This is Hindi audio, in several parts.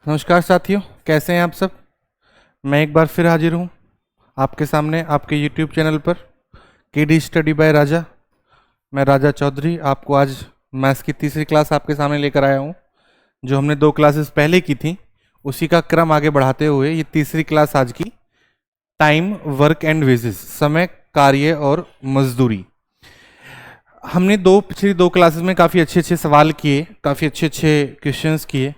नमस्कार साथियों, कैसे हैं आप सब। मैं एक बार फिर हाजिर हूँ आपके सामने आपके YouTube चैनल पर केडी स्टडी बाय राजा। मैं राजा चौधरी आपको आज मैथ्स की तीसरी क्लास आपके सामने लेकर आया हूँ। जो हमने 2 क्लासेस पहले की थी उसी का क्रम आगे बढ़ाते हुए ये तीसरी क्लास आज की टाइम वर्क एंड वेजेस, समय, कार्य और मजदूरी। हमने पिछली 2 क्लासेस में काफ़ी अच्छे अच्छे सवाल किए, काफ़ी अच्छे अच्छे क्वेश्चंस किए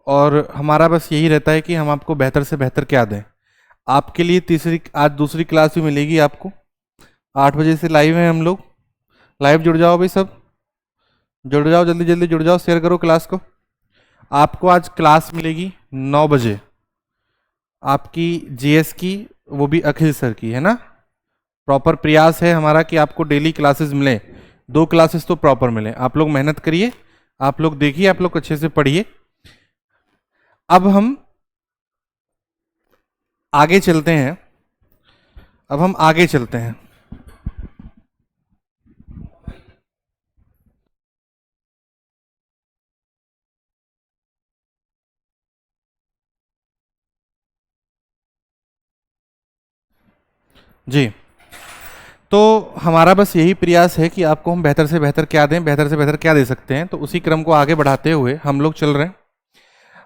और हमारा बस यही रहता है कि हम आपको बेहतर से बेहतर क्या दें। आपके लिए आज दूसरी क्लास भी मिलेगी आपको। 8 बजे से लाइव हैं हम लोग। लाइव जुड़ जाओ भाई, सब जुड़ जाओ, जल्दी जल्दी जुड़ जाओ, शेयर करो क्लास को। आपको आज क्लास मिलेगी 9 बजे आपकी जीएस की, वो भी अखिल सर की, है ना। प्रॉपर प्रयास है हमारा कि आपको डेली क्लासेस मिले, 2 क्लासेस तो प्रॉपर मिले। आप लोग मेहनत करिए, आप लोग देखिए, आप लोग अच्छे से पढ़िए। अब हम आगे चलते हैं। जी, तो हमारा बस यही प्रयास है कि आपको हम बेहतर से बेहतर क्या दें, बेहतर से बेहतर क्या दे सकते हैं। तो उसी क्रम को आगे बढ़ाते हुए हम लोग चल रहे हैं।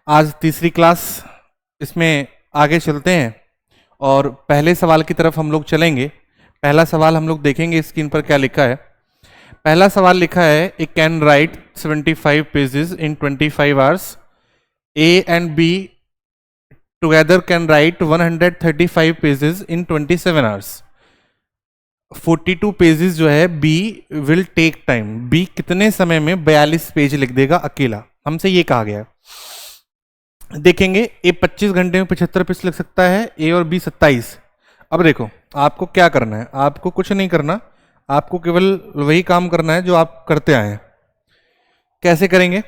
आज तीसरी क्लास, इसमें आगे चलते हैं और पहले सवाल की तरफ हम लोग चलेंगे। पहला सवाल हम लोग देखेंगे स्क्रीन पर क्या लिखा है। पहला सवाल लिखा है, A can write 75 pages in 25 hours. A and B together can write 135 pages in 27 hours. 42 pages जो है B will take time. B कितने समय में 42 पेज लिख देगा अकेला, हमसे ये कहा गया है। देखेंगे, ए 25 घंटे में 75 पेज लिख सकता है, ए और बी 27। अब देखो आपको क्या करना है, आपको कुछ नहीं करना, आपको केवल वही काम करना है जो आप करते आए हैं। कैसे करेंगे,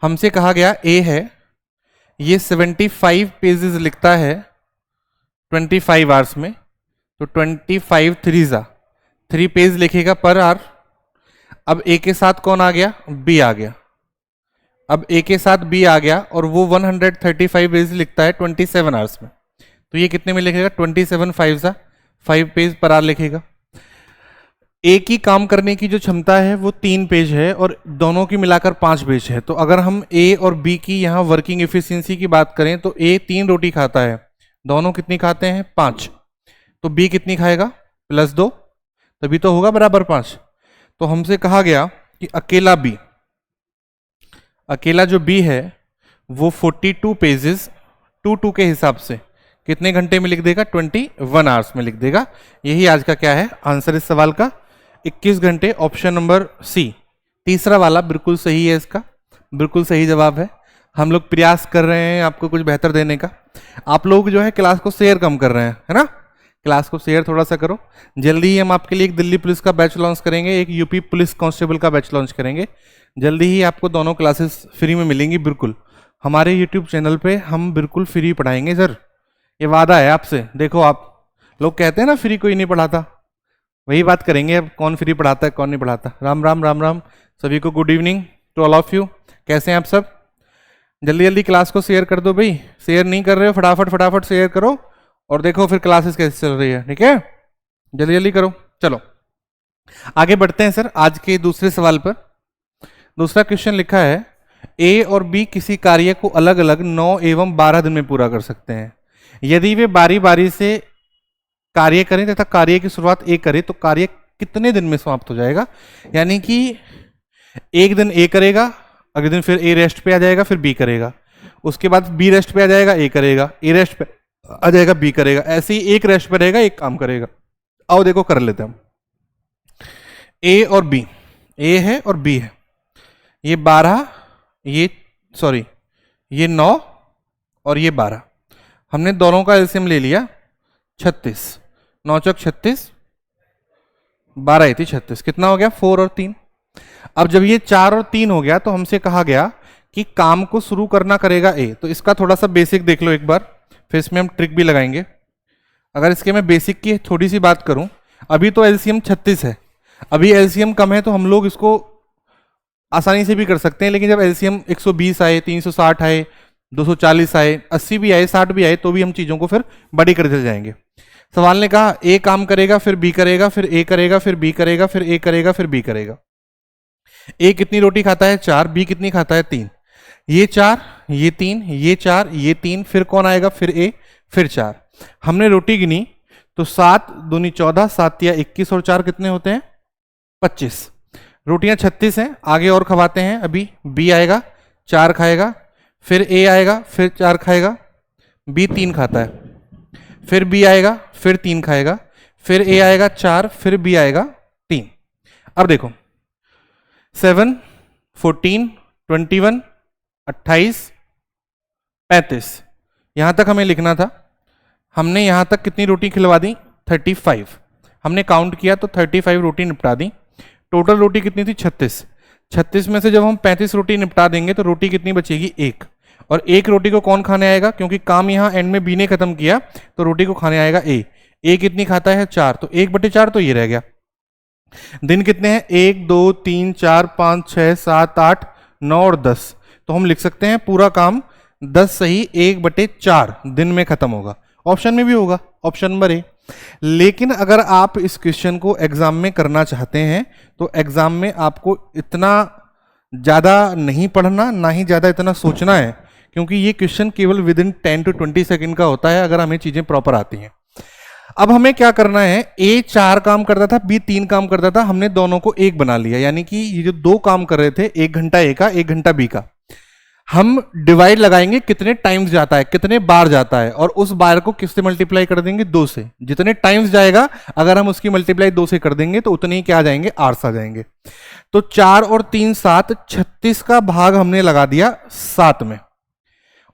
हमसे कहा गया ए है, ये 75 पेजेस लिखता है 25 आवर्स में, तो 25 3 पेज लिखेगा पर आवर। अब ए के साथ कौन आ गया, बी आ गया। अब ए के साथ बी आ गया और वो 135 पेज लिखता है 27 आवर्स में, तो ये कितने में लिखेगा, 5 पेज पर आवर लिखेगा। ए की काम करने की जो क्षमता है वो 3 पेज है और दोनों की मिलाकर 5 पेज है। तो अगर हम ए और बी की यहाँ वर्किंग एफिशिएंसी की बात करें तो ए 3 रोटी खाता है, दोनों कितनी खाते हैं, 5। तो बी कितनी खाएगा, +2, तभी तो होगा बराबर 5। तो हमसे कहा गया कि अकेला जो बी है वो 42 पेजेस 2 के हिसाब से कितने घंटे में लिख देगा, 21 आवर्स में लिख देगा। यही आज का क्या है आंसर इस सवाल का, 21 घंटे। ऑप्शन नंबर सी, तीसरा वाला बिल्कुल सही है, इसका बिल्कुल सही जवाब है। हम लोग प्रयास कर रहे हैं आपको कुछ बेहतर देने का। आप लोग जो है क्लास को शेयर कम कर रहे हैं, है ना। क्लास को शेयर थोड़ा सा करो। जल्दी ही हम आपके लिए एक दिल्ली पुलिस का बैच लॉन्च करेंगे, एक यूपी पुलिस कांस्टेबल का बैच लॉन्च करेंगे। जल्दी ही आपको दोनों क्लासेस फ्री में मिलेंगी। बिल्कुल हमारे यूट्यूब चैनल पे हम बिल्कुल फ्री पढ़ाएंगे सर, ये वादा है आपसे। देखो आप लोग कहते हैं ना फ्री कोई नहीं पढ़ाता, वही बात करेंगे अब, कौन फ्री पढ़ाता है कौन नहीं पढ़ाता। राम राम राम राम सभी को, good evening to all of you. कैसे हैं आप सब, जल्दी जल्दी क्लास को शेयर कर दो भाई। शेयर नहीं कर रहे हो, फटाफट फटाफट शेयर करो और देखो फिर क्लासेस कैसे चल रही है, ठीक है। जल्दी जल्दी करो। चलो आगे बढ़ते हैं सर आज के दूसरे सवाल पर। दूसरा क्वेश्चन लिखा है, ए और बी किसी कार्य को अलग अलग 9 एवं 12 दिन में पूरा कर सकते हैं। यदि वे बारी बारी से कार्य करें तथा कार्य की शुरुआत ए करे तो कार्य कितने दिन में समाप्त हो जाएगा। यानी कि एक दिन ए करेगा, अगले दिन फिर ए रेस्ट पे आ जाएगा, फिर बी करेगा, उसके बाद बी रेस्ट पे आ जाएगा, ए करेगा, ए रेस्ट पे आ जाएगा, बी करेगा, ऐसे ही एक रेस्ट पे रहेगा, एक काम करेगा। आओ देखो कर लेते हैं हम। ए और बी, ए है और बी है, ये 12, ये 9 और ये 12। हमने दोनों का एलसीएम ले लिया 36, 9 चौक 36, 12 थी 36, कितना हो गया 4 और 3। अब जब ये 4 और 3 हो गया तो हमसे कहा गया कि काम को शुरू करना करेगा ए। तो इसका थोड़ा सा बेसिक देख लो एक बार, फिर इसमें हम ट्रिक भी लगाएंगे। अगर इसके मैं बेसिक की थोड़ी सी बात करूं, अभी तो एलसीएम 36 है, अभी एलसीएम कम है तो हम लोग इसको आसानी से भी कर सकते हैं, लेकिन जब एलसीएम 120 आए, 360 आए, 240 आए, 80 भी आए, 60 भी आए, तो भी हम चीज़ों को फिर बड़ी करते जाएंगे। सवाल ने कहा ए काम करेगा, फिर बी करेगा, फिर ए करेगा, फिर बी करेगा, फिर ए करेगा, फिर बी करेगा। ए कितनी रोटी खाता है? 4। बी कितनी खाता है? 3। ये 4, ये 3, ये 4, ये 3, फिर कौन आएगा? फिर ए, फिर 4। हमने रोटी गिनी तो 7 दूनी 14, 7 या 21 और 4 कितने होते हैं? 25। रोटियां 36 हैं, आगे और खवाते हैं। अभी बी आएगा, 4 खाएगा, फिर ए आएगा, फिर 4 खाएगा, बी 3 खाता है, फिर बी आएगा, फिर 3 खाएगा, फिर ए आएगा 4, फिर बी आएगा 3। अब देखो 7, 14, 21, 28, 35, यहां तक हमें लिखना था। हमने यहां तक कितनी रोटी खिलवा दी? 35। हमने काउंट किया तो 35 रोटी निपटा दी। टोटल रोटी कितनी थी? 36। 36 में से जब हम 35 रोटी निपटा देंगे तो रोटी कितनी बचेगी? 1। और 1 रोटी को कौन खाने आएगा? क्योंकि काम यहां एंड में बी ने खत्म किया तो रोटी को खाने आएगा ए। ए कितनी खाता है? 4, तो 1/4 तो ये रह गया। दिन कितने हैं? 1, 2, 3, 4, 5, 6, 7, 8, 9 और 10। तो हम लिख सकते हैं पूरा काम 10 सही 1/4 दिन में खत्म होगा। ऑप्शन में भी होगा, ऑप्शन नंबर ए। लेकिन अगर आप इस क्वेश्चन को एग्जाम में करना चाहते हैं तो एग्जाम में आपको इतना ज़्यादा नहीं पढ़ना, ना ही ज़्यादा इतना सोचना है, क्योंकि ये क्वेश्चन केवल विद इन 10 to 20 सेकंड का होता है अगर हमें चीज़ें प्रॉपर आती हैं। अब हमें क्या करना है? ए 4 काम करता था, बी 3 काम करता था, हमने दोनों को एक बना लिया, यानी कि ये जो 2 काम कर रहे थे, 1 घंटा ए का, 1 घंटा बी का, हम डिवाइड लगाएंगे कितने टाइम्स जाता है, कितने बार जाता है, और उस बार को किससे मल्टीप्लाई कर देंगे? 2 से। जितने टाइम्स जाएगा अगर हम उसकी मल्टीप्लाई 2 से कर देंगे तो उतने ही क्या आ जाएंगे? आर्स आ जाएंगे। तो 4 और 3 7, 36 का भाग हमने लगा दिया 7 में,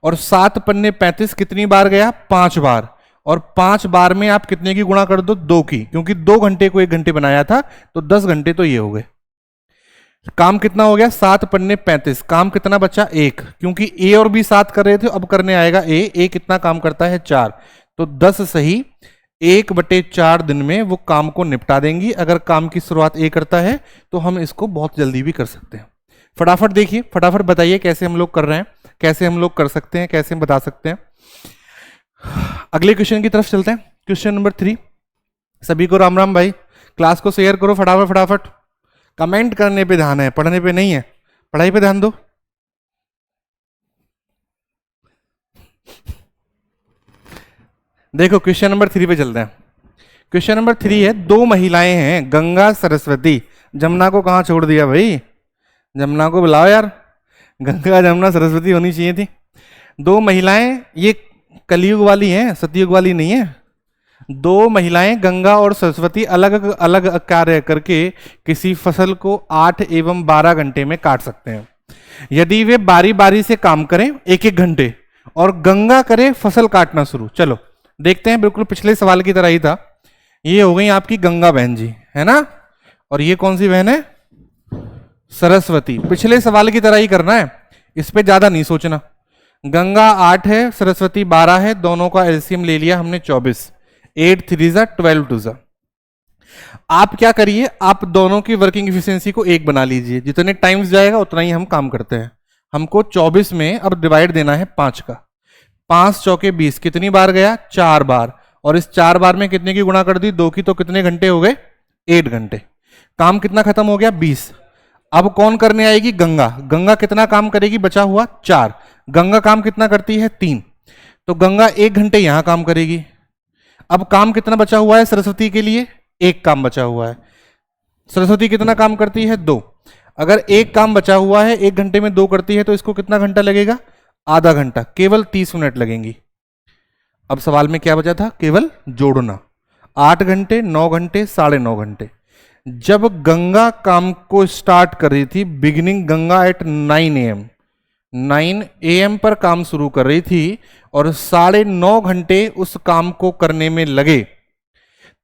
और 7 पन्ने 35 कितनी बार गया? 5 बार। और 5 बार में आप कितने की गुणा कर दो? 2 की, क्योंकि 2 घंटे को 1 घंटे बनाया था तो 10 घंटे तो ये हो गए। काम कितना हो गया? 7 पन्ने 35। काम कितना बचा? 1, क्योंकि ए और बी 7 कर रहे थे, अब करने आएगा ए। ए कितना काम करता है? 4। तो 10 सही 1/4 दिन में वो काम को निपटा देंगी। अगर काम की शुरुआत ए करता है तो हम इसको बहुत जल्दी भी कर सकते हैं। फटाफट देखिए, फटाफट बताइए कैसे हम लोग कर रहे हैं, कैसे हम लोग कर सकते हैं, कैसे हम बता सकते हैं। अगले क्वेश्चन की तरफ चलते हैं। Question number 3। सभी को राम राम भाई, क्लास को शेयर करो फटाफट फटाफट। कमेंट करने पे ध्यान है, पढ़ने पे नहीं है। पढ़ाई पे ध्यान दो। देखो क्वेश्चन नंबर 3 पे चलते हैं। क्वेश्चन नंबर 3 है, 2 महिलाएं हैं, गंगा सरस्वती। जमुना को कहाँ छोड़ दिया भाई? जमुना को बुलाओ यार, गंगा जमुना सरस्वती होनी चाहिए थी। 2 महिलाएं, ये कलयुग वाली हैं, सतयुग वाली नहीं है। 2 महिलाएं गंगा और सरस्वती अलग अलग कार्य करके किसी फसल को 8 एवं 12 घंटे में काट सकते हैं। यदि वे बारी बारी से काम करें 1-1 घंटे, और गंगा करे फसल काटना शुरू। चलो देखते हैं, बिल्कुल पिछले सवाल की तरह ही था। ये हो गई आपकी गंगा बहन जी, है ना? और ये कौन सी बहन है? सरस्वती। पिछले सवाल की तरह ही करना है, इस पे ज्यादा नहीं सोचना। गंगा 8 है, सरस्वती 12 है, दोनों का एलसीएम ले लिया हमने 24। 8 3 जा 12 2 जा। आप क्या करिए, आप दोनों की वर्किंग एफिशिएंसी को 1 बना लीजिए। जितने टाइम्स जाएगा उतना ही हम काम करते हैं। हमको 24 में अब डिवाइड देना है 5 का। 5 चौके 20, कितनी बार गया? 4 बार। और इस 4 बार में कितने की गुणा कर दी? 2 की, तो कितने घंटे हो गए? 8 घंटे। काम कितना खत्म हो गया? 20। अब कौन करने आएगी? गंगा। गंगा कितना काम करेगी? बचा हुआ 4। गंगा काम कितना करती है? 3। तो गंगा 1 घंटे यहां काम करेगी। अब काम कितना बचा हुआ है सरस्वती के लिए? 1 काम बचा हुआ है। सरस्वती कितना काम करती है? 2। अगर 1 काम बचा हुआ है, 1 घंटे में 2 करती है, तो इसको कितना घंटा लगेगा? आधा घंटा। केवल 30 मिनट लगेंगी। अब सवाल में क्या बचा था? केवल जोड़ना। 8 घंटे, 9 घंटे, 9.5 घंटे। जब गंगा काम को स्टार्ट कर रही थी, beginning Ganga eight 9 AM, 9 AM पर काम शुरू कर रही थी, और 9.5 घंटे उस काम को करने में लगे,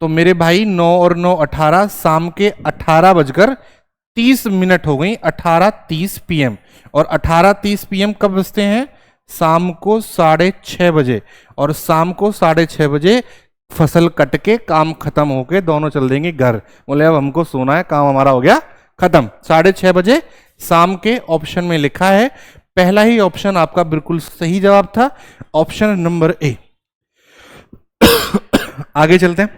तो मेरे भाई 9 और 9 18, शाम के 18:30 हो गई। 18:30 PM। और 18:30 PM कब बजते हैं? शाम को 6:30 बजे। और शाम को 6:30 बजे फसल कट के काम खत्म होके दोनों चल देंगे घर। बोले अब हमको सोना है, काम हमारा हो गया खत्म। 6:30 बजे शाम के ऑप्शन में लिखा है। पहला ही ऑप्शन आपका बिल्कुल सही जवाब था, ऑप्शन नंबर ए। आगे चलते हैं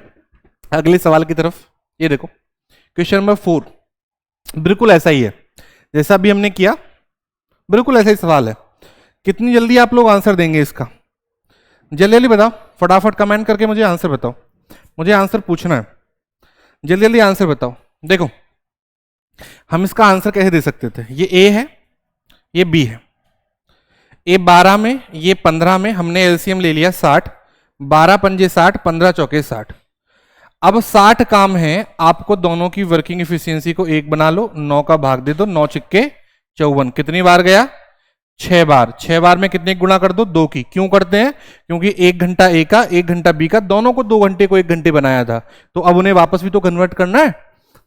अगले सवाल की तरफ। ये देखो क्वेश्चन नंबर 4 बिल्कुल ऐसा ही है जैसा अभी हमने किया, बिल्कुल ऐसा ही सवाल है। कितनी जल्दी आप लोग आंसर देंगे इसका? जल्दी जल्दी बताओ, फटाफट कमेंट करके मुझे आंसर बताओ, मुझे आंसर पूछना है, जल्दी जल्दी आंसर बताओ। देखो हम इसका आंसर कैसे दे सकते थे, ये ए है, ये बी है, ए 12 में, ये 15 में, हमने एलसीएम ले लिया 60, 12 पंजे 60, 15 चौके 60। अब 60 काम है, आपको दोनों की वर्किंग एफिशिएंसी को 1 बना लो, 9 का भाग दे दो, 9 छिक्के 54। कितनी बार गया? 6 बार। 6 बार में कितने गुणा कर दो? 2 की। क्यों करते हैं? क्योंकि 1 घंटा ए का 1 घंटा बी का, दोनों को 2 घंटे को 1 घंटे बनाया था, तो अब उन्हें वापस भी तो कन्वर्ट करना है,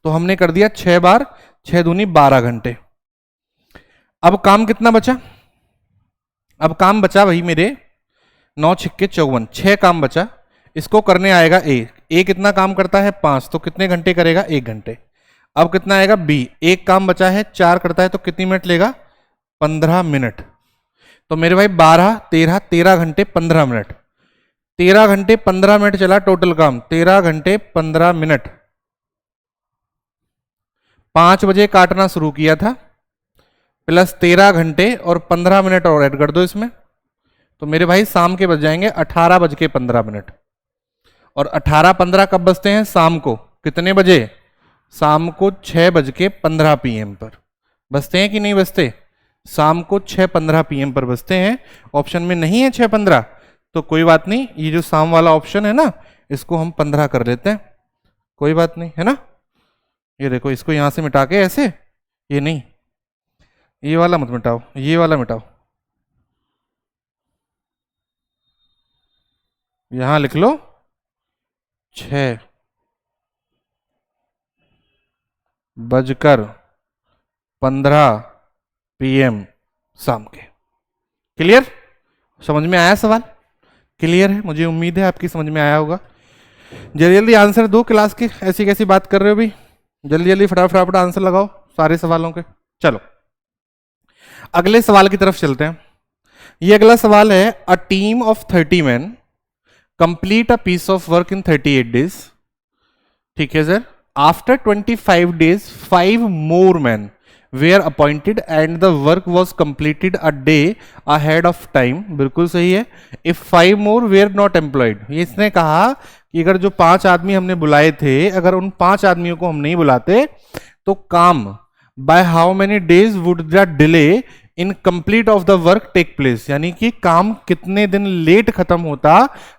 तो हमने कर दिया 6 बार, 6 दूनी 12 घंटे। अब काम कितना बचा? अब काम बचा वही मेरे 9 छिक्के 54, 6 काम बचा। इसको करने आएगा ए कितना काम करता है? 5, तो कितने घंटे करेगा? 1 घंटे। अब कितना आएगा? बी, एक काम बचा है, 4 करता है, तो कितनी मिनट लेगा? 15 मिनट। तो मेरे भाई 12, 13 घंटे 15 मिनट, 13 घंटे 15 मिनट चला टोटल काम, 13 घंटे 15 मिनट। 5 बजे काटना शुरू किया था, प्लस 13 घंटे और 15 मिनट और ऐड कर दो इसमें, तो मेरे भाई शाम के बज जाएंगे 18 बज के 15 मिनट। और 18-15 कब बजते हैं? शाम को। कितने बजे? शाम को 6 बज के 15 PM पर बजते हैं कि नहीं बजते? शाम को 6:15 PM पर बजते हैं। ऑप्शन में नहीं है 6:15, तो कोई बात नहीं, ये जो शाम वाला ऑप्शन है ना, इसको हम 15 कर लेते हैं, कोई बात नहीं, है ना। ये देखो, इसको यहां से मिटा के ऐसे, ये नहीं, ये वाला मत मिटाओ, ये वाला मिटाओ, यहां लिख लो 6 बजकर 15 PM शाम के। क्लियर? समझ में आया सवाल? क्लियर है? मुझे उम्मीद है आपकी समझ में आया होगा। जल्दी जल्दी आंसर दो क्लास के, ऐसी कैसी बात कर रहे हो भी, जल्दी जल्दी फटाफट आंसर लगाओ सारे सवालों के। चलो अगले सवाल की तरफ चलते हैं। ये अगला सवाल है, a team of 30 men complete a piece of work in 38 days। ठीक है sir. After 25 days 5 more men were appointed and the work was completed a day ahead of time। बिल्कुल सही है। if 5 more were not employed, ये इसने कहा कि अगर जो 5 आदमी हमने बुलाए थे, अगर उन 5 आदमियों को हम नहीं बुलाते तो काम by how many days would the delay in complete of the work take place, यानी कि काम कितने दिन लेट खत्म होता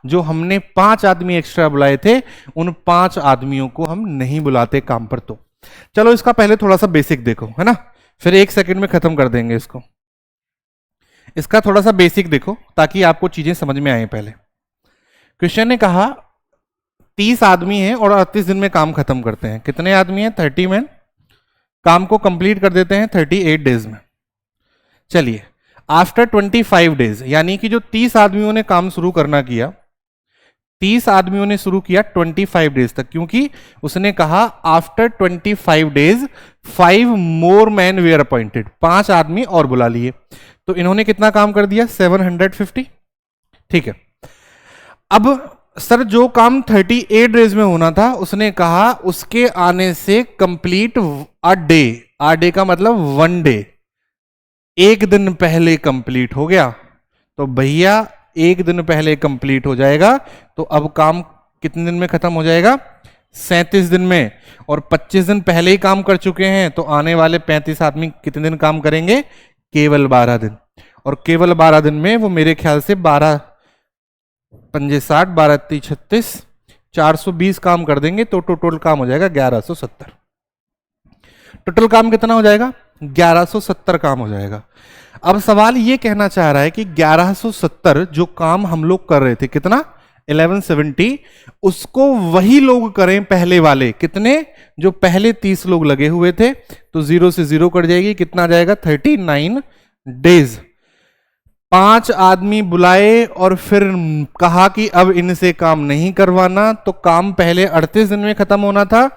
जो हमने 5 आदमी एक्स्ट्रा बुलाए थे, उन 5 आदमियों को हम नहीं बुलाते काम पर। तो चलो इसका पहले थोड़ा सा बेसिक देखो, है ना, फिर 1 सेकंड में खत्म कर देंगे इसको। इसका थोड़ा सा बेसिक देखो ताकि आपको चीजें समझ में आए। पहले क्वेश्चन ने कहा 30 आदमी हैं और 38 दिन में काम खत्म करते हैं। कितने आदमी हैं? 30 men, काम को कंप्लीट कर देते हैं 38 डेज में। चलिए आफ्टर 25 days, यानी कि जो 30 आदमियों ने काम शुरू करना किया, 30 आदमियों ने शुरू किया 25 days तक, क्योंकि उसने कहा after 25 days 5 more men were appointed, 5 आदमी और बुला लिए, तो इन्होंने कितना काम कर दिया? 750। ठीक है। अब सर जो काम 38 डेज में होना था, उसने कहा उसके आने से कंप्लीट अ डे का मतलब 1 डे, 1 दिन पहले कंप्लीट हो गया। तो भैया 1 दिन पहले कंप्लीट हो जाएगा, तो अब काम कितने दिन में खत्म हो जाएगा? 37 दिन में। और 25 दिन पहले ही काम कर चुके हैं, तो आने वाले 35 आदमी कितने दिन काम करेंगे? केवल 12 दिन। और केवल 12 दिन में वो मेरे ख्याल से 12 पंजे 60, 12 3 36, 420 काम कर देंगे, तो टोटल काम हो जाएगा 1170। टोटल काम कितना हो जाएगा? 1170 काम हो जाएगा। अब सवाल ये कहना चाह रहा है कि 1170 जो काम हम लोग कर रहे थे, कितना? 1170, उसको वही लोग करें पहले वाले, कितने? जो पहले 30 लोग लगे हुए थे, तो 0 से 0 कट जाएगी, कितना आ जाएगा? 39 डेज। 5 आदमी बुलाए और फिर कहा कि अब इनसे काम नहीं करवाना, तो काम पहले 38 दिन में खत्म होना था,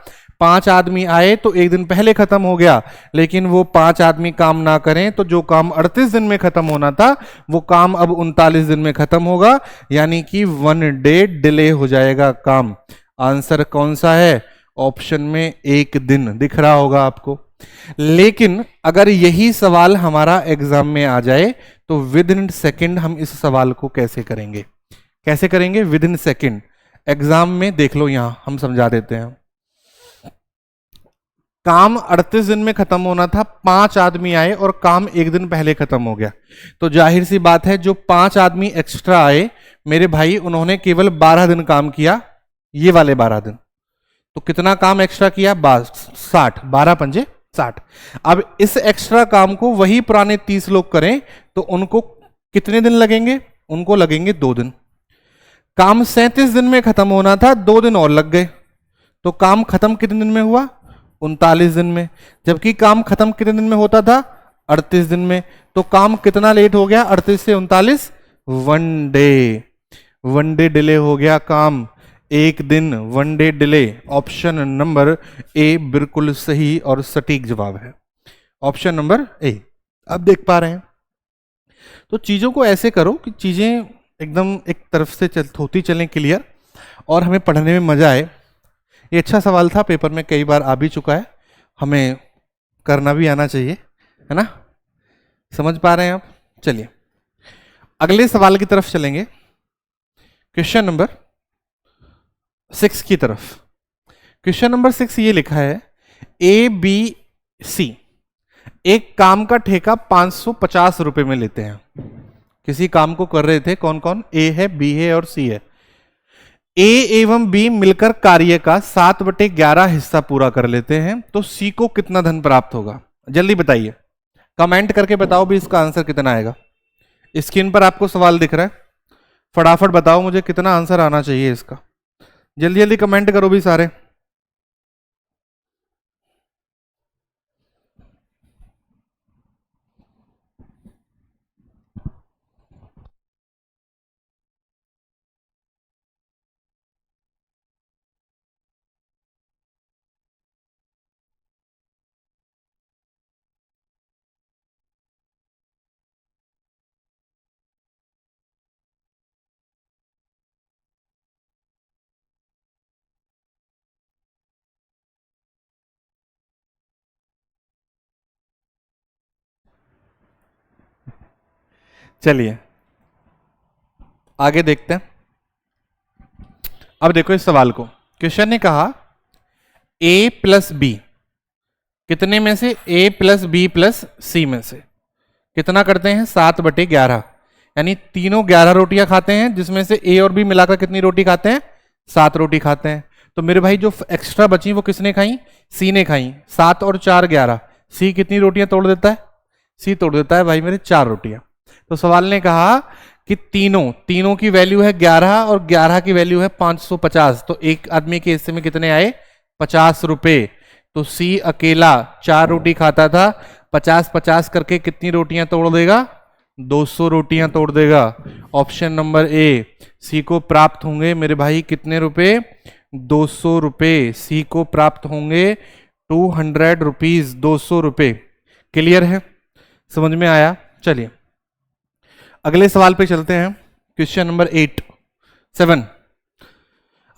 5 आदमी आए तो एक दिन पहले खत्म हो गया, लेकिन वो 5 आदमी काम ना करें तो जो काम 38 दिन में खत्म होना था वो काम अब 39 दिन में खत्म होगा, यानी कि 1 डे डिले हो जाएगा काम। आंसर कौन सा है? ऑप्शन में 1 दिन दिख रहा होगा आपको। लेकिन अगर यही सवाल हमारा एग्जाम में आ जाए तो विद इन सेकेंड हम इस सवाल को कैसे करेंगे? कैसे करेंगे विद इन सेकेंड? एग्जाम में देख लो, यहां हम समझा देते हैं। काम 38 दिन में खत्म होना था, 5 आदमी आए और काम 1 दिन पहले खत्म हो गया, तो जाहिर सी बात है जो 5 आदमी एक्स्ट्रा आए मेरे भाई, उन्होंने केवल 12 दिन काम किया, ये वाले 12 दिन। तो कितना काम एक्स्ट्रा किया? 60, 12 पंजे 60। अब इस एक्स्ट्रा काम को वही पुराने 30 लोग करें तो उनको कितने दिन लगेंगे? उनको लगेंगे 2 दिन। काम 37 दिन में खत्म होना था, 2 दिन और लग गए, तो काम खत्म कितने दिन में हुआ? 39 दिन में। जबकि काम खत्म कितने दिन में होता था? 38 दिन में। तो काम कितना लेट हो गया 38 से 39? 1 डे। 1 डे डिले हो गया काम, 1 दिन 1 day delay. Option number A बिल्कुल सही और सटीक जवाब है। Option number A. अब देख पा रहे हैं? तो चीजों को ऐसे करो कि चीजें एकदम एक तरफ से होती चलें क्लियर, और हमें पढ़ने में मजा आए। ये अच्छा सवाल था, पेपर में कई बार आ भी चुका है, हमें करना भी आना चाहिए, है ना? समझ पा रहे हैं आप? चलिए अगले सवाल की तरफ चलेंगे, क्वेश्चन नंबर 6 की तरफ। क्वेश्चन नंबर 6 ये लिखा है, ए बी सी एक काम का ठेका 550 रुपए में लेते हैं। किसी काम को कर रहे थे, कौन कौन? ए है, बी है और सी है। ए एवं बी मिलकर कार्य का 7/11 हिस्सा पूरा कर लेते हैं, तो सी को कितना धन प्राप्त होगा? जल्दी बताइए, कमेंट करके बताओ भी इसका आंसर कितना आएगा। स्क्रीन पर आपको सवाल दिख रहा है, फटाफट बताओ मुझे कितना आंसर आना चाहिए इसका। जल्दी जल्दी कमेंट करो भी सारे। चलिए आगे देखते हैं। अब देखो इस सवाल को, क्वेश्चन ने कहा ए प्लस बी कितने में से? ए प्लस बी प्लस सी में से कितना करते हैं? 7/11, यानी तीनों 11 रोटियां खाते हैं, जिसमें से ए और बी मिलाकर कितनी रोटी खाते हैं? 7 रोटी खाते हैं। तो मेरे भाई जो एक्स्ट्रा बची वो किसने खाई? सी ने खाई। 7 और 4 11। सी कितनी रोटियां तोड़ देता है? सी तोड़ देता है भाई मेरे 4 रोटियां। तो सवाल ने कहा कि तीनों की वैल्यू है 11 और 11 की वैल्यू है 550, तो एक आदमी के हिस्से में कितने आए? 50 रुपए। तो सी अकेला 4 रोटी खाता था, 50-50 करके कितनी रोटियां तोड़ देगा? 200 रोटियां तोड़ देगा। ऑप्शन नंबर ए, सी को प्राप्त होंगे मेरे भाई कितने रुपए? 200 रुपए। सी को प्राप्त होंगे 200 रुपीज, 200 रुपए। क्लियर है? समझ में आया? चलिए अगले सवाल पे चलते हैं। क्वेश्चन नंबर 7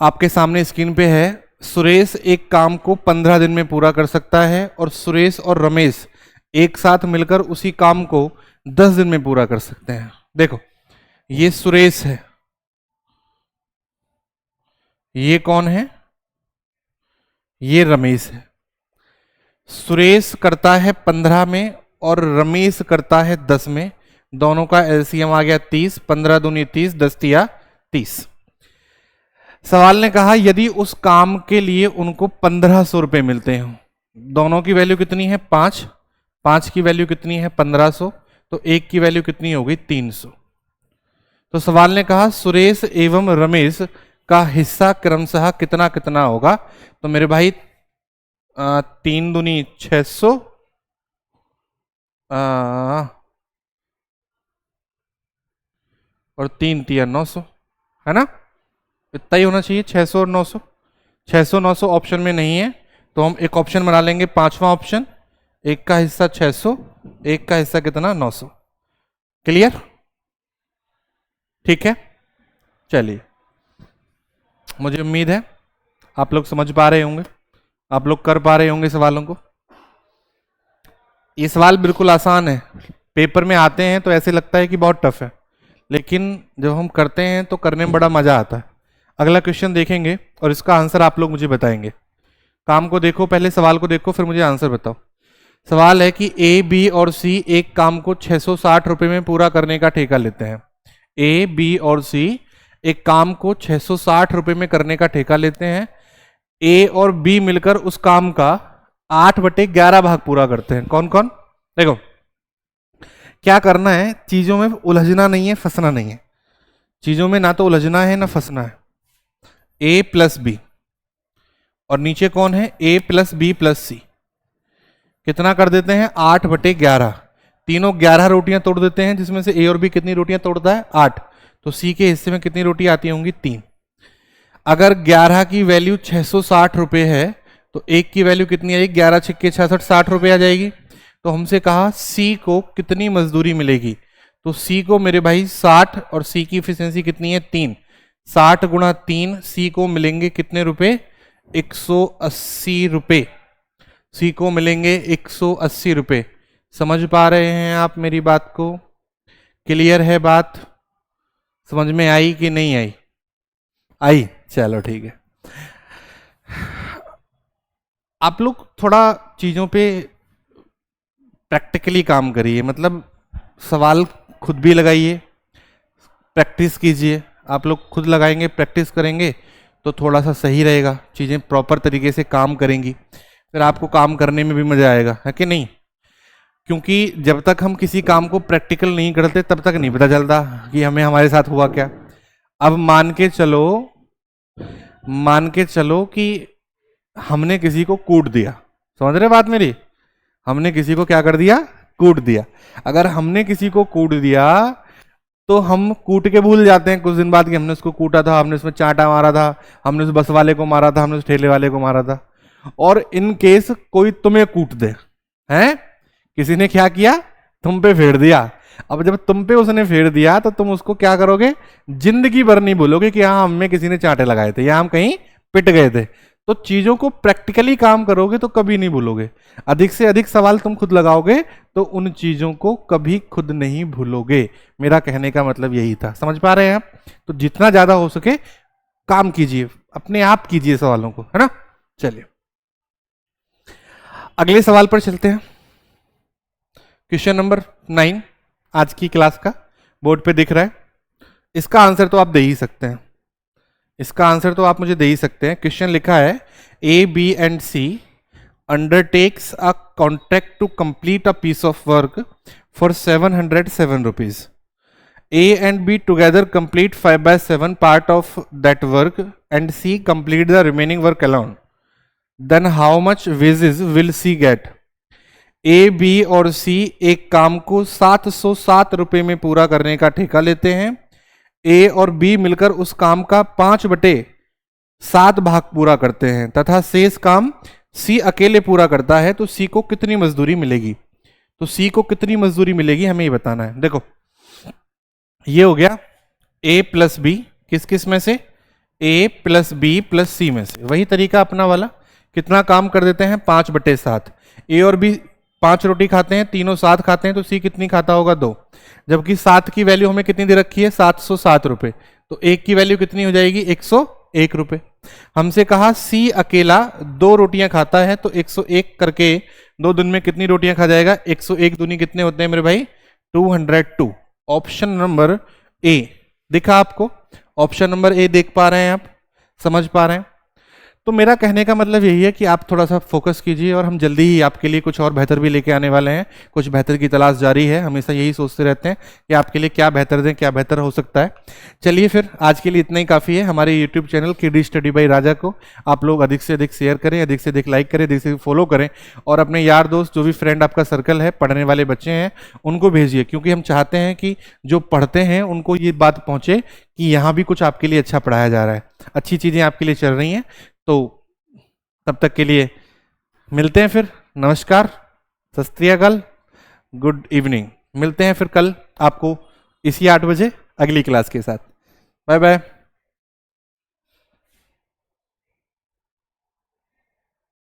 आपके सामने स्क्रीन पे है। सुरेश एक काम को 15 दिन में पूरा कर सकता है और सुरेश और रमेश एक साथ मिलकर उसी काम को 10 दिन में पूरा कर सकते हैं। देखो ये सुरेश है, ये कौन है? ये रमेश है। सुरेश करता है 15 में और रमेश करता है 10 में, दोनों का एलसीएम आ गया 30, 15 दूनी 30, 10 तिया 30। सवाल ने कहा यदि उस काम के लिए उनको 1500 रुपए मिलते हो, दोनों की वैल्यू कितनी है? 5, 5 की वैल्यू कितनी है? 1500, तो एक की वैल्यू कितनी हो गई? 300। तो सवाल ने कहा सुरेश एवं रमेश का हिस्सा क्रमशः कितना कितना होगा? तो मेरे भाई 3 दूनी 600, और 3 तिया 900, है ना? इतना ही होना चाहिए, 600 और 900। 600 900 ऑप्शन में नहीं है, तो हम एक ऑप्शन बना लेंगे, पांचवा ऑप्शन, एक का हिस्सा 600, एक का हिस्सा कितना 900। क्लियर? ठीक है, चलिए, मुझे उम्मीद है आप लोग समझ पा रहे होंगे, आप लोग कर पा रहे होंगे सवालों को। ये सवाल बिल्कुल आसान है, पेपर में आते हैं तो ऐसे लगता है कि बहुत टफ है, लेकिन जब हम करते हैं तो करने में बड़ा मजा आता है। अगला क्वेश्चन देखेंगे और इसका आंसर आप लोग मुझे बताएंगे। काम को देखो, पहले सवाल को देखो, फिर मुझे आंसर बताओ। सवाल है कि ए, बी और सी एक काम को 660 रुपए में पूरा करने का ठेका लेते हैं। ए, बी और सी एक काम को 660 रुपए में करने का ठेका लेते हैं। ए और बी मिलकर उस काम का 8/11 भाग पूरा करते हैं। कौन कौन? देखो, क्या करना है, चीजों में उलझना नहीं है, फंसना नहीं है। चीजों में ना तो उलझना है ना फंसना है। ए प्लस बी, और नीचे कौन है? ए प्लस बी प्लस सी। कितना कर देते हैं? 8/11। तीनों 11 रोटियां तोड़ देते हैं, जिसमें से ए और बी कितनी रोटियां तोड़ता है? 8। तो सी के हिस्से में कितनी रोटियां आती होंगी? 3। अगर 11 की वैल्यू 660 रुपए है तो एक की वैल्यू कितनी आएगी? 11 छिक्के 66, 60 रुपए आ जाएगी। तो हमसे कहा सी को कितनी मजदूरी मिलेगी, तो सी को मेरे भाई 60, और सी की इफिशियंसी कितनी है? 3। 60 गुणा 3, सी को मिलेंगे कितने रुपए? 180 रुपए। सी को मिलेंगे 180 रुपए। समझ पा रहे हैं आप मेरी बात को? क्लियर है बात? समझ में आई कि नहीं आई? आई, चलो ठीक है। आप लोग थोड़ा चीजों पे प्रैक्टिकली काम करिए, मतलब सवाल खुद भी लगाइए, प्रैक्टिस कीजिए। आप लोग खुद लगाएंगे, प्रैक्टिस करेंगे तो थोड़ा सा सही रहेगा, चीज़ें प्रॉपर तरीके से काम करेंगी, फिर आपको काम करने में भी मजा आएगा, है कि नहीं? क्योंकि जब तक हम किसी काम को प्रैक्टिकल नहीं करते तब तक नहीं पता चलता कि हमें हमारे साथ हुआ क्या। अब मान के चलो कि हमने किसी को कूट दिया, समझ रहे बात मेरी? हमने किसी को क्या कर दिया? कूट दिया। अगर हमने किसी को कूट दिया तो हम कूट के भूल जाते हैं कुछ दिन बाद कि हमने उसको कूटा था, हमने उसमें चांटा मारा था, हमने उस बस वाले को मारा था, हमने उस ठेले वाले को मारा था। और इन केस कोई तुम्हें कूट दे, हैं, किसी ने क्या किया? तुम पे फेर दिया। अब जब तुम पे उसने फेर दिया तो तुम उसको क्या करोगे? जिंदगी भर नहीं बोलोगे कि हाँ हमें किसी ने चांटे लगाए थे या हम कहीं पिट गए थे। तो चीजों को प्रैक्टिकली काम करोगे तो कभी नहीं भूलोगे। अधिक से अधिक सवाल तुम खुद लगाओगे तो उन चीजों को कभी खुद नहीं भूलोगे। मेरा कहने का मतलब यही था, समझ पा रहे हैं आप? तो जितना ज्यादा हो सके काम कीजिए, अपने आप कीजिए सवालों को, है ना? चलिए अगले सवाल पर चलते हैं। क्वेश्चन नंबर 9 आज की क्लास का, बोर्ड पे दिख रहा है। इसका आंसर तो आप दे ही सकते हैं, इसका आंसर तो आप मुझे दे ही सकते हैं। क्वेश्चन लिखा है A, B and C undertakes a contract to complete a piece of work for 707 rupees. A and B together complete 5/7 part of that work and C complete the remaining work alone. Then how much wages will C get? A, B और C एक काम को 707 रुपए में पूरा करने का ठेका लेते हैं। A और B मिलकर उस काम का 5/7 भाग पूरा करते हैं तथा शेष काम C अकेले पूरा करता है, तो C को कितनी मजदूरी मिलेगी? तो C को कितनी मजदूरी मिलेगी हमें ये बताना है। देखो ये हो गया A प्लस बी, किस किस में से? A प्लस बी प्लस सी में से। वही तरीका अपना वाला, कितना काम कर देते हैं? 5/7। A और B 5 रोटी खाते हैं, तीनों 7 खाते हैं, तो C कितनी खाता होगा? 2। जबकि 7 की वैल्यू हमें कितनी दे रखी है? 707 रुपए। तो 1 की वैल्यू कितनी हो जाएगी? 101 रुपए। हमसे कहा C अकेला 2 रोटियां खाता है, तो 101 करके 2 दिन में कितनी रोटियां खा जाएगा? 101 दूनी कितने होते हैं मेरे भाई? 202। ऑप्शन नंबर ए दिखा आपको? ऑप्शन नंबर ए देख पा रहे हैं आप? समझ पा रहे हैं? तो मेरा कहने का मतलब यही है कि आप थोड़ा सा फोकस कीजिए और हम जल्दी ही आपके लिए कुछ और बेहतर भी लेके आने वाले हैं। कुछ बेहतर की तलाश जारी है, हमेशा यही सोचते रहते हैं कि आपके लिए क्या बेहतर दें, क्या बेहतर हो सकता है। चलिए फिर आज के लिए इतना ही काफ़ी है। हमारे YouTube channel KD study by Raja को आप लोग अधिक से अधिक शेयर करें, अधिक से अधिक लाइक करें, अधिक से फॉलो करें और अपने यार दोस्त जो भी फ्रेंड आपका सर्कल है, पढ़ने वाले बच्चे हैं, उनको भेजिए, क्योंकि हम चाहते हैं कि जो पढ़ते हैं उनको ये बात पहुँचे कि यहाँ भी कुछ आपके लिए अच्छा पढ़ाया जा रहा है, अच्छी चीज़ें आपके लिए चल रही हैं। तो तब तक के लिए मिलते हैं फिर। नमस्कार, सत श्री अकाल, गुड इवनिंग। मिलते हैं फिर कल आपको इसी 8 बजे अगली क्लास के साथ। Bye bye.